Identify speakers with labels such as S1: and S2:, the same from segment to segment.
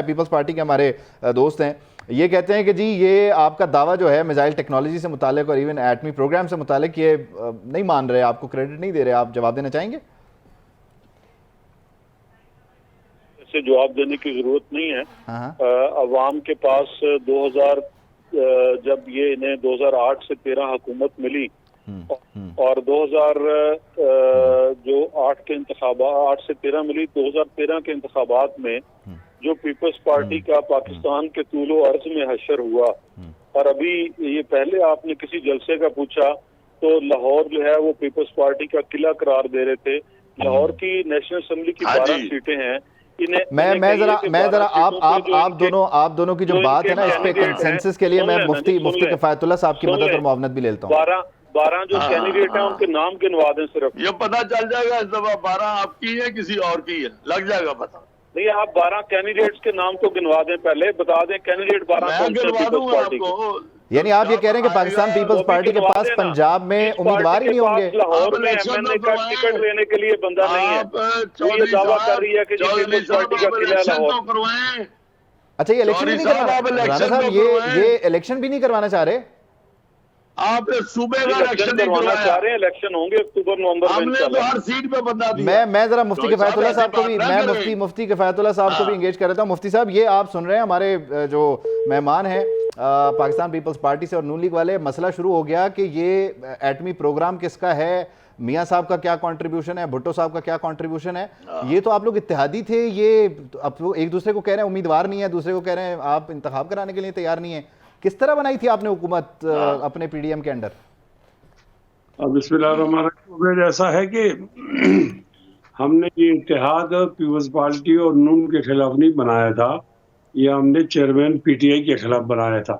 S1: Peoples party کے ہمارے دوست ہیں، یہ کہتے ہیں کہ جی یہ آپ کا دعویٰ جو ہے میزائل ٹیکنالوجی سے متعلق اور ایون ایٹمی پروگرام سے متعلق یہ نہیں مان رہے، آپ کو کریڈٹ نہیں دے رہے. آپ جواب دینا چاہیں گے؟
S2: سے جواب دینے کی ضرورت نہیں ہے. عوام کے پاس 2000 جب یہ انہیں 2008 سے 13 حکومت ملی اور 2000 جو 8 کے انتخابات 8 سے 13 ملی، 2013 کے انتخابات میں جو پیپلز پارٹی کا پاکستان کے طول و عرض میں حشر ہوا، اور ابھی یہ پہلے آپ نے کسی جلسے کا پوچھا تو لاہور جو ہے وہ پیپلز پارٹی کا قلعہ قرار دے رہے تھے. لاہور کی نیشنل اسمبلی کی 12 سیٹیں ہیں.
S1: میں ذرا آپ دونوں کی جو بات ہے نا اس پہ کنسنسس کے لیے میں مفتی کفایت اللہ صاحب کی مدد اور معاونت بھی لیتا ہوں.
S2: 12 جو کینڈیڈیٹ ہیں ان کے نام گنوا دیں صرف.
S3: یہ پتہ چل جائے گا اس دفعہ 12 آپ کی ہے کسی اور کی ہے، لگ جائے گا پتہ.
S2: نہیں، آپ 12 کینڈیڈیٹس کے نام تو گنوا دیں، پہلے بتا دیں کینڈیڈیٹ 12
S3: میں گنوا دوں گا آپ کو.
S1: یعنی آپ یہ کہہ رہے ہیں کہ پاکستان پیپلز پارٹی کے پاس پنجاب میں امیدوار ہی نہیں ہوں گے؟
S2: لاہور میں ایم این اے کا ٹکٹ لینے کے لیے بندہ نہیں ہے. یہ دعویٰ کر رہی ہے کہ پیپلز پارٹی کا قلعہ لاہور.
S1: اچھا، یہ الیکشن بھی نہیں کروانا رانا صاحب، یہ الیکشن بھی نہیں کروانا چاہ رہے؟
S3: آپ صوبے کا الیکشن
S2: کروانا چاہ رہے ہیں، الیکشن ہوں گے اکتوبر نومبر
S3: ہم نے تو ہر سیٹ پہ بندہ دیا.
S1: میں ذرا مفتی کفایت اللہ صاحب کو بھی مفتی کفایت اللہ صاحب کو بھی انگیج کر رہتا ہوں. مفتی صاحب، یہ آپ سن رہے ہیں ہمارے جو مہمان ہیں پاکستان پیپلز پارٹی سے اور نون لیگ والے، مسئلہ شروع ہو گیا کہ یہ ایٹمی پروگرام کس کا ہے، میاں صاحب کا کیا کنٹریبیوشن ہے، بھٹو صاحب کا کیا کنٹریبیوشن ہے. یہ تو آپ لوگ اتحادی تھے، یہ اب ایک دوسرے کو کہہ رہے ہیں امیدوار نہیں ہے، دوسرے کو کہہ رہے ہیں آپ انتخاب کرانے کے لیے تیار نہیں ہیں. کس طرح بنائی تھی آپ نے حکومت اپنے پی ڈی ایم کے انڈر؟
S4: بسم اللہ الرحمن الرحیم. ایسا ہے کہ ہم نے یہ اتحاد پیپلز پارٹی اور نون کے خلاف نہیں بنایا تھا، یہ ہم نے چیئرمین پی ٹی آئی کے خلاف بنایا تھا.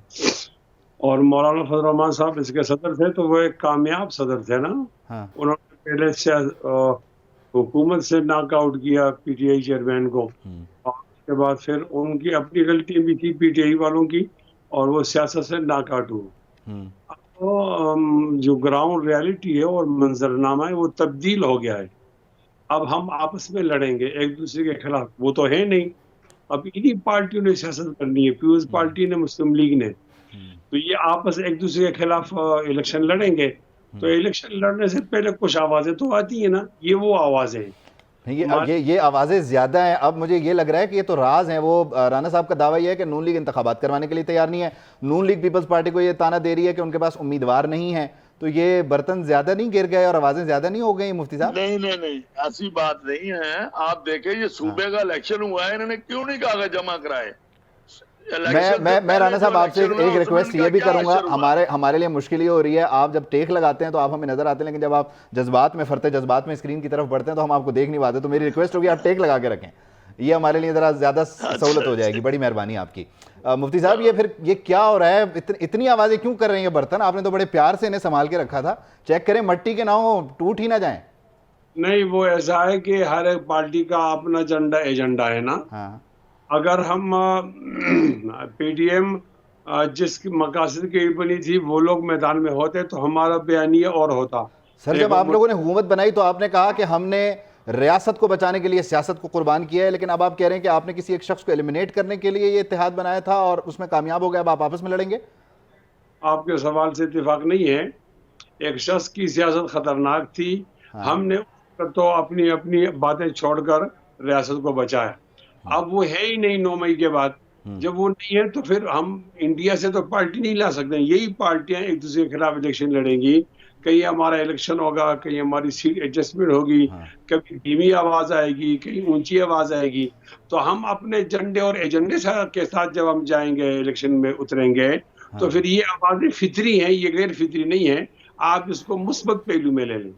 S4: اور مولانا فضل الرحمان صاحب اس کے صدر تھے، تو وہ ایک کامیاب صدر تھے نا. انہوں نے پہلے سے حکومت سے ناک آؤٹ کیا پی ٹی آئی چیئرمین کو، اور اس کے بعد پھر ان کی اپنی غلطی بھی تھی پی ٹی آئی والوں کی، اور وہ سیاست سے ناک آؤٹ ہوئے. جو گراؤنڈ ریالٹی ہے اور منظرنامہ ہے وہ تبدیل ہو گیا ہے. اب ہم آپس میں لڑیں گے ایک دوسرے کے خلاف، وہ تو ہے نہیں. اب انہی پارٹیوں نے سیاست کرنی ہے، پیپلز پارٹی نے، مسلم لیگ نے. تو یہ آپس ایک دوسرے کے خلاف الیکشن لڑیں گے، تو الیکشن لڑنے سے پہلے کچھ آوازیں تو آتی ہیں نا. یہ وہ آوازیں ہیں،
S1: یہ آوازیں زیادہ ہیں. اب مجھے یہ لگ رہا ہے کہ یہ تو راز ہیں. وہ رانا صاحب کا دعویٰ یہ ہے کہ نون لیگ انتخابات کروانے کے لیے تیار نہیں ہے. نون لیگ پیپلز پارٹی کو یہ تانا دے رہی ہے کہ ان کے پاس امیدوار نہیں ہیں. تو یہ برتن زیادہ نہیں گر گئے اور آوازیں زیادہ نہیں ہو گئی مفتی صاحب؟
S3: نہیں، ایسی بات نہیں ہے. آپ دیکھیں یہ صوبے کا الیکشن ہوا ہے، انہوں نے کیوں نہیں کاغذ جمع کرائے؟
S1: میں رانا صاحب آپ سے ایک ریکویسٹ یہ بھی کروں گا، ہمارے لیے مشکل یہ ہو رہی ہے، آپ جب ٹیک لگاتے ہیں تو آپ ہمیں نظر آتے ہیں، لیکن جب آپ جذبات میں فرتے جذبات میں اسکرین کی طرف بڑھتے ہیں تو ہم آپ کو دیکھ نہیں پاتے. تو میری ریکویسٹ ہوگی آپ ٹیک لگا کے رکھیں، یہ ہمارے لیے ذرا زیادہ سہولت ہو جائے گی. بڑی مہربانی آپ کی. مفتی صاحب، یہ کیا ہو رہا ہے؟ اتنی آوازیں کیوں کر رہے ہیں یہ برتن؟ آپ نے تو بڑے پیار سے انہیں سنبھال کے رکھا تھا. چیک کریں مٹی کے نہ ہوں، ٹوٹ ہی نہ جائیں.
S4: نہیں، وہ ایسا ہے کہ ہر ایک پارٹی کا اپنا ایجنڈا ہے نا. اگر ہم پی ڈی ایم جس مقاصد کی بنی تھی وہ لوگ میدان میں ہوتے تو ہمارا بیانیہ اور ہوتا.
S1: سر، جب آپ لوگوں نے حکومت بنائی تو آپ نے کہا کہ ہم نے ریاست کو بچانے کے لیے سیاست کو قربان کیا ہے، لیکن اب آپ کہہ رہے ہیں کہ آپ نے کسی ایک شخص کو ایلیمنیٹ کرنے کے لیے یہ اتحاد بنایا تھا اور اس میں کامیاب ہو گیا، اب آپ آپس میں لڑیں گے؟
S4: آپ کے سوال سے اتفاق نہیں ہے. ایک شخص کی سیاست خطرناک تھی، ہم نے تو اپنی باتیں چھوڑ کر ریاست کو بچایا. اب وہ ہے ہی نہیں 9 مئی کے بعد. جب وہ نہیں ہے تو پھر ہم انڈیا سے تو پارٹی نہیں لا سکتے. یہی پارٹیاں ایک دوسرے کے خلاف الیکشن لڑیں گی. کہیں ہمارا الیکشن ہوگا، کہیں ہماری سیٹ ایڈجسٹمنٹ ہوگی، کبھی دھیمی آواز آئے گی، کہیں اونچی آواز آئے گی. تو ہم اپنے جھنڈے اور ایجنڈے کے ساتھ جب ہم جائیں گے الیکشن میں اتریں گے تو پھر یہ آوازیں فطری ہیں، یہ غیر فطری نہیں ہیں. آپ اس کو مثبت پہلو میں لے لیں.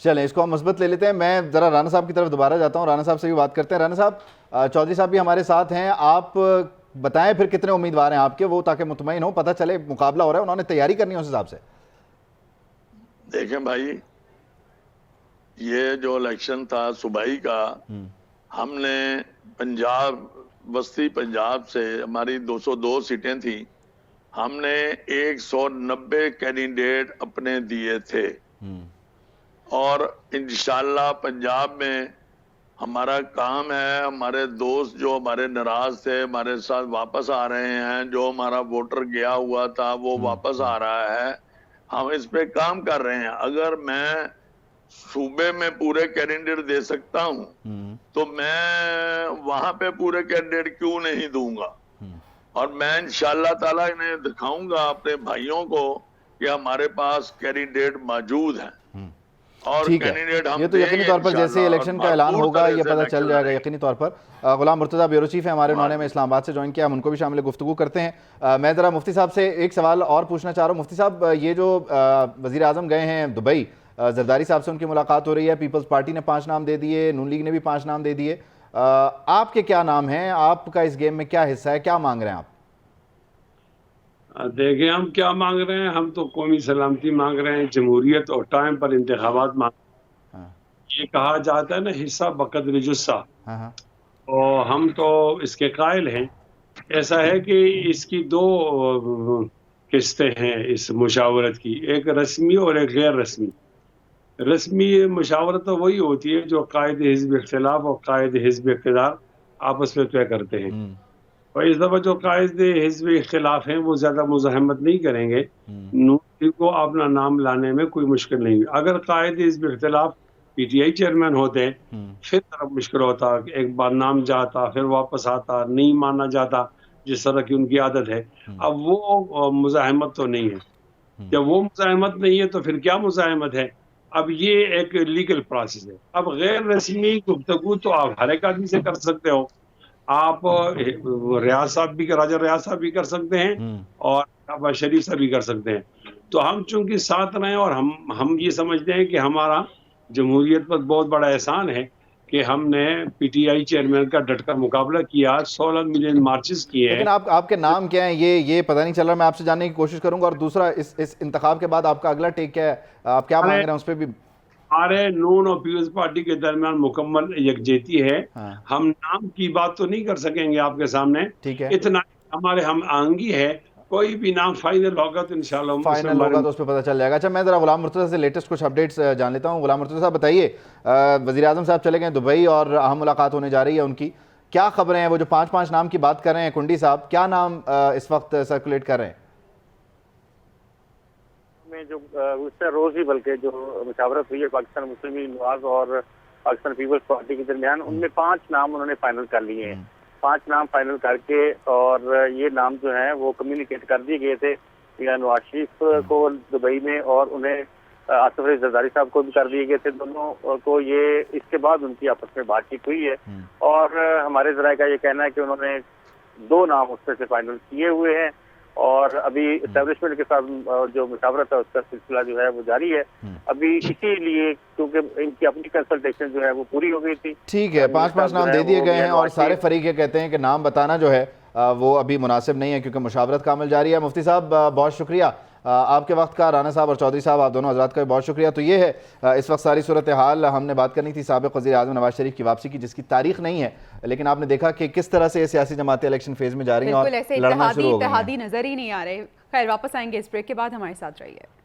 S1: چلیں، اس کو ہم مثبت لے لیتے ہیں. میں ذرا رانا صاحب کی طرف دوبارہ جاتا ہوں، رانا صاحب سے بھی بات کرتے ہیں. رانا صاحب، چودھری صاحب بھی ہمارے ساتھ ہیں. آپ بتائیں پھر کتنے امیدوار ہیں آپ کے، وہ تاکہ مطمئن ہو، پتہ چلے مقابلہ ہو رہا ہے، انہوں نے تیاری کرنی ہے اس حساب سے.
S3: دیکھیں بھائی، یہ جو الیکشن تھا صوبائی کا، ہم نے پنجاب وسطی پنجاب سے ہماری 202 سیٹیں تھیں، ہم نے 190 کینڈیڈیٹ اپنے دیے تھے. اور انشاءاللہ پنجاب میں ہمارا کام ہے ہمارے دوست جو ہمارے ناراض تھے ہمارے ساتھ واپس آ رہے ہیں، جو ہمارا ووٹر گیا ہوا تھا وہ واپس آ رہا ہے، ہم اس پہ کام کر رہے ہیں۔ اگر میں صوبے میں پورے کینڈیڈیٹ دے سکتا ہوں تو میں وہاں پہ پورے کینڈیڈیٹ کیوں نہیں دوں گا؟ اور میں انشاءاللہ تعالیٰ انہیں دکھاؤں گا اپنے بھائیوں کو کہ ہمارے پاس کینڈیڈیٹ موجود ہیں، اور
S1: ٹھیک ہے، یہ تو یقینی طور پر جیسے الیکشن کا اعلان ہوگا یہ پتہ چل جائے گا یقینی طور پر۔ غلام مرتضیٰ بیورو چیف ہیں ہمارے، انہوں نے اسلام آباد سے جوائن کیا، ہم ان کو بھی شامل گفتگو کرتے ہیں۔ میں ذرا مفتی صاحب سے ایک سوال اور پوچھنا چاہ رہا ہوں۔ مفتی صاحب، یہ جو وزیر اعظم گئے ہیں دبئی، زرداری صاحب سے ان کی ملاقات ہو رہی ہے، پیپلز پارٹی نے 5 نام دے دیے، نون لیگ نے بھی 5 نام دے دیے، آپ کے کیا نام ہیں؟ آپ کا اس گیم میں کیا حصہ ہے؟ کیا مانگ رہے ہیں آپ؟
S4: دیکھیں ہم کیا مانگ رہے ہیں، ہم تو قومی سلامتی مانگ رہے ہیں، جمہوریت اور ٹائم پر انتخابات مانگ رہے ہیں۔ یہ کہا جاتا ہے نا حصہ بقدر جثہ، اور ہم تو اس کے قائل ہیں۔ ایسا ہے کہ اس کی 2 قسطیں ہیں اس مشاورت کی، ایک رسمی اور ایک غیر رسمی۔ رسمی مشاورت تو وہی ہوتی ہے جو قائد حزب اختلاف اور قائد حزب اقتدار آپس میں طے کرتے ہیں، اور اس دفعہ جو قائد حزب اختلاف ہیں وہ زیادہ مزاحمت نہیں کریں گے، نون لیگ کو اپنا نام لانے میں کوئی مشکل نہیں۔ اگر قائد حزب اختلاف پی ٹی آئی چیئرمین ہوتے پھر طرف مشکل ہوتا، ایک بار نام جاتا پھر واپس آتا، نہیں مانا جاتا جس طرح کی ان کی عادت ہے۔ اب وہ مزاحمت تو نہیں ہے، جب وہ مزاحمت نہیں ہے تو پھر کیا مزاحمت ہے؟ اب یہ ایک لیگل پروسیس ہے۔ اب غیر رسمی گفتگو تو آپ ہر ایک آدمی سے کر سکتے ہو، آپ ریاض صاحب بھی راجہ ریاض صاحب بھی کر سکتے ہیں اور شہباز شریف صاحب بھی کر سکتے ہیں۔ تو ہم چونکہ ساتھ رہے اور ہم یہ سمجھتے ہیں کہ ہمارا جمہوریت پر بہت بڑا احسان ہے کہ ہم نے پی ٹی آئی چیئرمین کا ڈٹ کر مقابلہ کیا، 16 ملین مارچز کیے ہیں۔
S1: لیکن آپ کے نام کیا ہیں یہ پتہ نہیں چل رہا، میں آپ سے جاننے کی کوشش کروں گا۔ اور دوسرا، اس انتخاب کے بعد آپ کا اگلا ٹیک کیا ہے؟ آپ کیا مانگ رہے ہیں اس پہ بھی؟
S4: ہمارے نون اور پیپلز پارٹی کے درمیان مکمل یکجہتی ہے۔ ہم نام کی بات تو نہیں کر سکیں گے آپ کے سامنے، اتنا ہمارے ہم آہنگی ہے، کوئی بھی نام فائنل ہوگا تو انشاءاللہ
S1: فائنل ہوگا تو اس پہ پتہ چل جائے گا۔ اچھا، میں ذرا غلام مرتضیٰ سے لیٹسٹ کچھ اپڈیٹس جان لیتا ہوں۔ غلام مرتضیٰ صاحب بتائیے، وزیر اعظم صاحب چلے گئے دبئی اور اہم ملاقات ہونے جا رہی ہے ان کی، کیا خبریں ہیں؟ وہ جو 5 نام کی بات کر رہے ہیں کنڈی صاحب، کیا نام اس وقت سرکولیٹ کر رہے ہیں؟
S5: میں جو اس سے روز ہی بلکہ جو مشاورت ہوئی ہے پاکستان مسلم لیگ نواز اور پاکستان پیپلز پارٹی کے درمیان، ان میں 5 نام انہوں نے فائنل کر لیے ہیں۔ 5 نام فائنل کر کے، اور یہ نام جو ہیں وہ کمیونیکیٹ کر دیے گئے تھے نواز شریف کو دبئی میں، اور انہیں آصف علی زرداری صاحب کو بھی کر دیے گئے تھے، دونوں کو۔ یہ اس کے بعد ان کی آپس میں بات چیت ہوئی ہے، اور ہمارے ذرائع کا یہ کہنا ہے کہ انہوں نے 2 نام اس سے فائنل کیے ہوئے ہیں، اور ابھی اسٹیبلشمنٹ کے ساتھ جو مشاورت ہے اس کا سلسلہ جو ہے وہ جاری ہے ابھی، اسی لیے کیونکہ ان کی اپنی کنسلٹیشن جو ہے وہ پوری ہو گئی تھی۔
S1: ٹھیک ہے، 5 نام دے دیے گئے ہیں، اور سارے فریق یہ کہتے ہیں کہ نام بتانا جو ہے وہ ابھی مناسب نہیں ہے کیونکہ مشاورت کا عمل جاری ہے۔ مفتی صاحب بہت شکریہ آپ کے وقت کا، رانا صاحب اور چودھری صاحب آپ دونوں حضرات کا بھی بہت شکریہ۔ تو یہ ہے اس وقت ساری صورتحال۔ ہم نے بات کرنی تھی سابق وزیر اعظم نواز شریف کی واپسی کی، جس کی تاریخ نہیں ہے، لیکن آپ نے دیکھا کہ کس طرح سے سیاسی جماعتیں الیکشن فیز میں جا رہی ہیں اور لڑنا شروع ہو گئی ہیں۔
S6: اتحادی نظر ہی نہیں آ رہے۔ خیر، واپس آئیں گے اس بریک کے بعد، ہمارے ساتھ رہیے۔